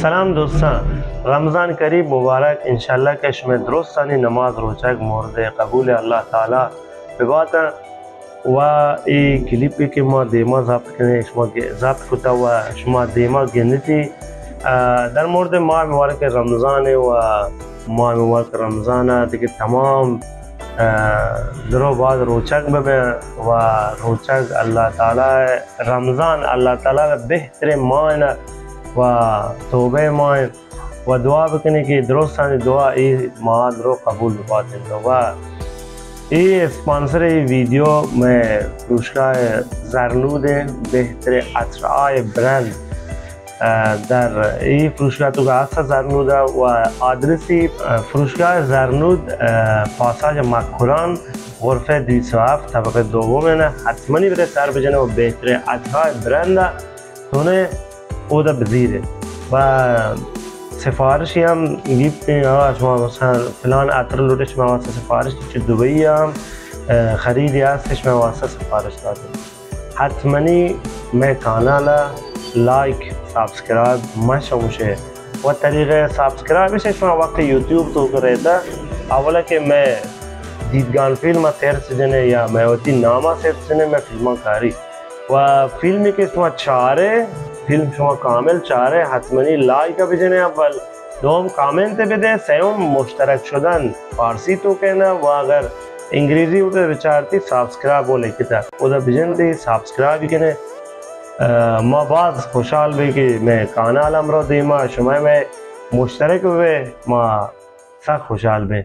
सलाम दोस्तان, रमज़ान करीब मुबारक। इंशाल्लाह के शमे दुरुस्तानी नमाज रोचक मोरद कबूल अल्लाह ताला बेबाता व ई क्लिपी के मा देमा ज़ब्त कने शमा ज़ब्त कुता व शमा देमा गिनती در مورد ماه مبارک رمضان و ماه مبارک رمضان دیگه تمام درو بعد روچک ببه و روچک الله تعالی رمضان الله تعالی بهتر ماه و توبه ماه و دعا بکنه که درستانه دعا این ماه رو قبول بکنه و این اسپانسر ویدیو میں فروشگاه زرنود بهتر عطرهای برند در این فروشگاه تو هست زرنود و آدرسی فروشگاه زرنود پاساژ مکران غرفه 207 طبقه دوم نه حتما بره سر بجنه و بهتر عطرهای برند تونه او دا بزیره و سفارشی هم گیفتین شما مثلا فلان عطر لوتش من واسه سفارش چه دبی هم خریدی هستش من واسه سفارش دادم حتما میں کانال لایک سابسکرایب مشه و طریق سابسکرایبش شما وقتی یوتیوب تو کرده اولا که میں دیدگان فیلم سرچ جنه یا میں وقتی نامه سرچ جنه میں فیلم کاری و فیلمی که شما چاره فیلم شما کامل چاره حتما لایک بزنه اول دوم کامنت بده سوم مشترک شدن فارسی تو کنه و اگر انگلیسی رو بچارتی سابسکرایب و لکتا اودا بجنتی سابسکرایب کنه ما باز خوشحال بی که میں کانالم رو دیما شما میں مشترک بی ما سخت خوشحال بی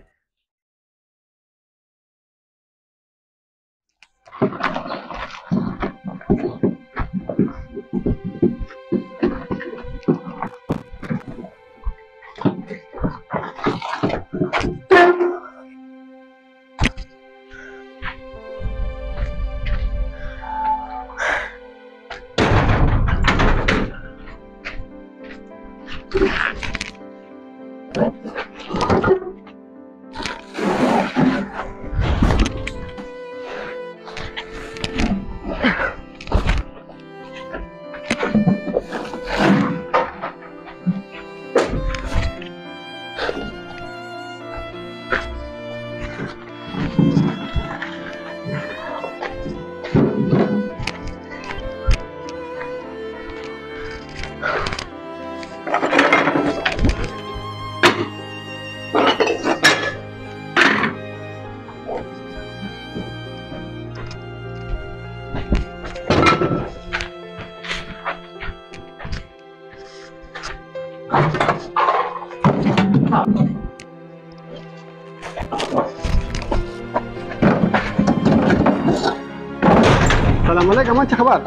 السلام علیکم اچھا خبر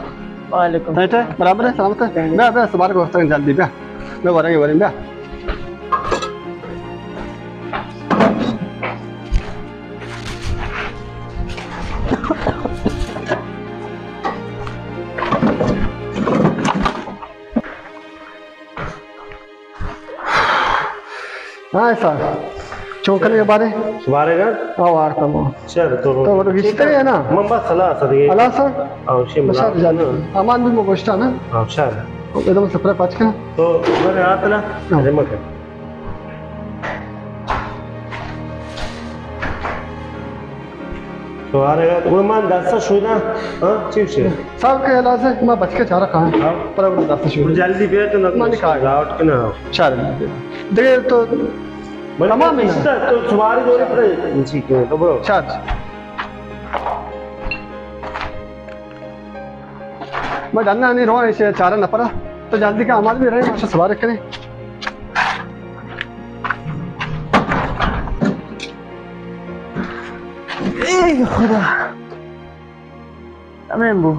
وعلیکم ته برابر ہے سلامت ہے بیا سبار کو وختن جلدی بیا میں ورنگے ورن بیا ہاں سر چونکنے کے بارے سباره گرد؟ آوار تمام چرا تو رو گشته ہے نا من بس خلاص دیگه خلاص او شی بشار جلدی امان بھی مگوشتا نا او شاید ادام سفر پاچ کنا تو بره آتلا مکن سباره گرد اون من دستا شویدم چی بشه؟ صاحب که علاج ہے میں بچ کے چارہ کھائیں پر اب دست شروع جلدی بیار کنه من کہا راوٹ کنه چار دیگه تو تمام ایستا تو سواری دوری پر چی کنه تو برو چار میں ڈالنا نہیں رہا اسے چارہ نہ پڑا تو جلدی کا عمل بھی رہے ماشاء سوار کریں ای خدا تمام بو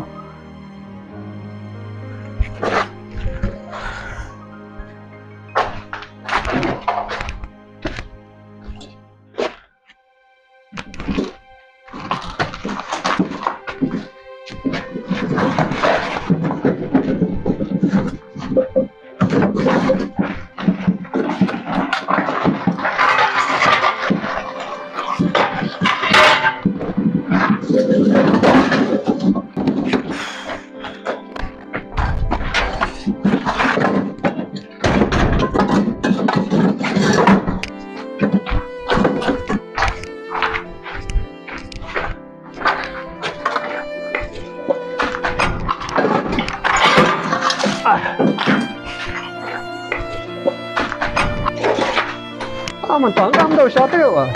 Aman tanrım da uşağı atıyor var.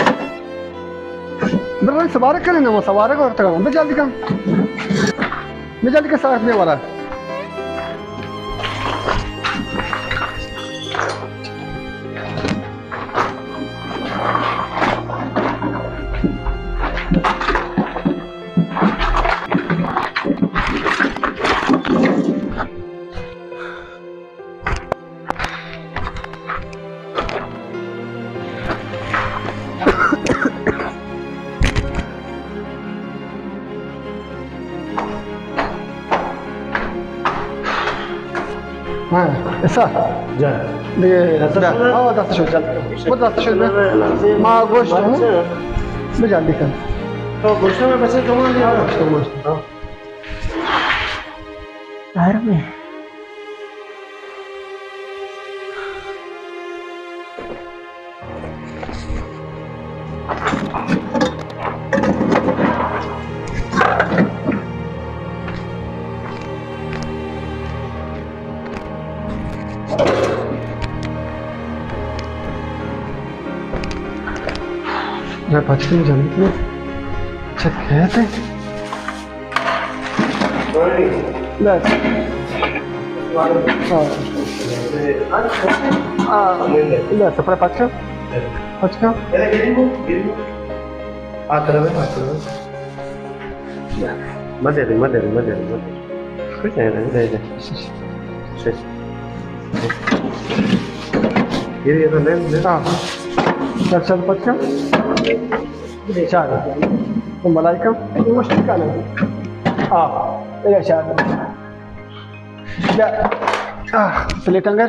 Biraz sebarak kरें ना sebarak और तक हम जल्दी का साथ में वाला ऐसा जा ده دست شد جلدی بود دست شد ما گوشت به جلدی کن तो गोश्त में पैसे कमा लिया गोश्त घर में मैं बचपन जानती हूँ अच्छा कहते बस لا سفرة باتشا باتشا ما ادري كويس يعني ये तो ले हाँ चल बच्चा चार तो मलाई का मुश्किल का नहीं हाँ ये चार या प्लेट अंगर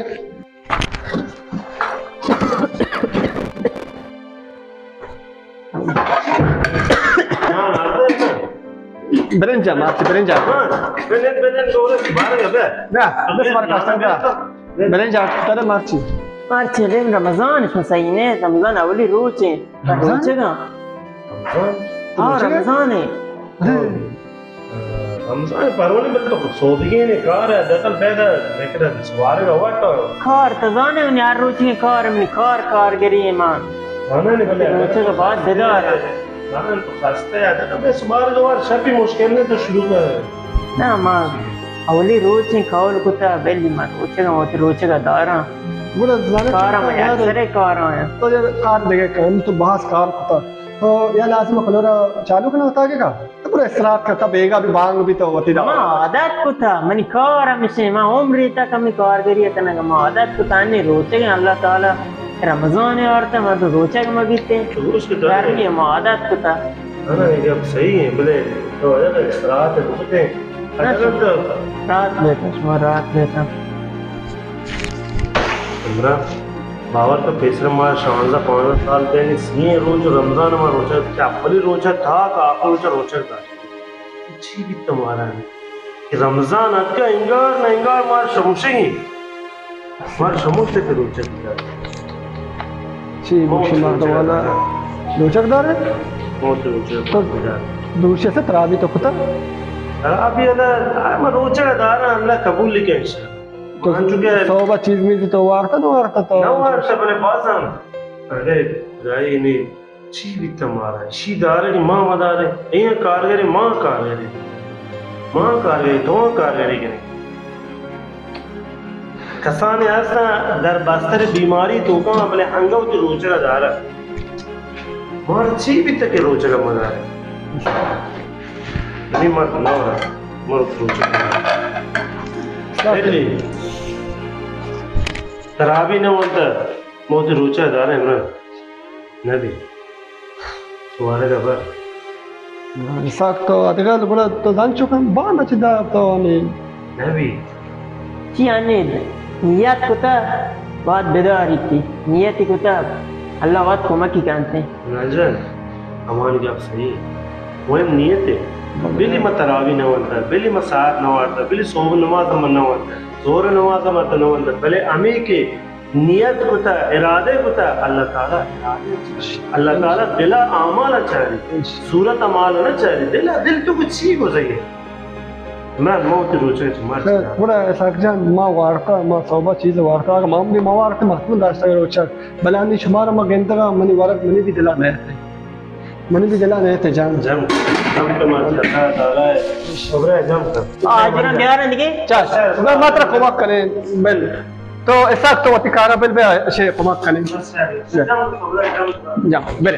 برنجة ما أعرف برنجة بدن دورة بارك أبدا لا بس ما أعرف برنجة ترى ما أعرف Marçelim Ramazan Hüseyin'e Ramazan avli roçe roçega हाँ रमजान है रमजान परवाने बल तो सोबिगे ने कार है दखल पैदा लेकर सवार का वाट कार तजाने उन यार रोचे कार में कार गरी है मान खाना नहीं बले रोचे का बाद बेदार है खाना तो खस्ते है तो बस सवार का वाट शपी मुश्किल ने तो शुरू कर ना मां अवली रोचे खाओल कुत्ता बेली मां रोचे का दारा बड़ा ज़्यादा कार में यार सारे कार आए तो यार कार देखे कहीं तो बाहर कार होता तो यार लाज़िम खलोरा चालू करना होता है क्या तो पूरा इसराफ करता बेगा भी बांग भी तो होती था मां आदत कुत्ता मनी कार में से मां उम्र तक कमी कार करिए तना का मां आदत कुत्ता ने रोचे के अल्लाह ताला रमजान है और तो मैं तो रोचे के मगीते उसके तो यार ये मां आदत कुत्ता ना ये अब सही है बोले तो अगर इसरात है तो अगर तो रात बेटा हमरा बावर तो पेसर मार शानजा 15 साल पहले सी रोज रमजान में रोजा क्या पहली रोजा था का आखिरी रोजा रोजा था अच्छी भी तुम्हारा है कि रमजान आज का इंगार ना इंगार मार शमशेगी मार शमूसे पे रोजा था ची मुख्य मार्ग वाला रोजकदार है बहुत रोजा तो दूसरे से तरावी तो कुत्ता अभी अल्लाह मैं रोजा दारा अल्लाह कबूल लेके इंशाल्लाह तो सोबा चीज में तो वारता तो ना वारता बने बाज़ान अरे राई ने ची भी तुम्हारा शी दारे की माँ मदारे ये कारगरी माँ कारगरी तो कारगरी के कसाने ऐसा दर बस्तर बीमारी तो कहाँ अपने हंगाव तो रोचरा दारा मार ची भी तक रोचरा मदारे नहीं मत ना हो रहा मर रोचरा तराबी न होता मोते रोचा दार है ना नबी सुवारे का बर साख तो अधगल बड़ा तो जान चुका बाहर न चिदा तो नहीं नबी ची आने नियत कुत्ता बात बेदारी थी नियत कुत्ता अल्लाह बात को मकी जानते नजर हमारी जब सही वह नियत है बिली मत तराबी न होता बिली मत साथ न होता बिली सोब नमाज न होता जोर नमाज मत न होता पहले अमी के नियत कुता इरादे कुता अल्लाह ताला दिला आमाल चाहिए सूरत अमाल न चाहिए दिल तो कुछ ही हो जाइए من موت روچه ما थोड़ा ऐसा जन माँ वार्ता माँ सोबा चीज़ वार्ता अगर माम भी माँ वार्ता महत्वपूर्ण दाश्ता करो चल बलानी शुमार माँ गेंदा का मनी वारक मनी भी दिला नहीं थे मनी भी दिला नहीं थे जान जम जम के मार अल्लाह ताला शब्र जम कर आज ना यार इनके चल अगर मात्र कोमक करें बिल तो ऐसा तो वतिकारा बिल पे ऐसे कोमक करें जम शब्र जम जा बिल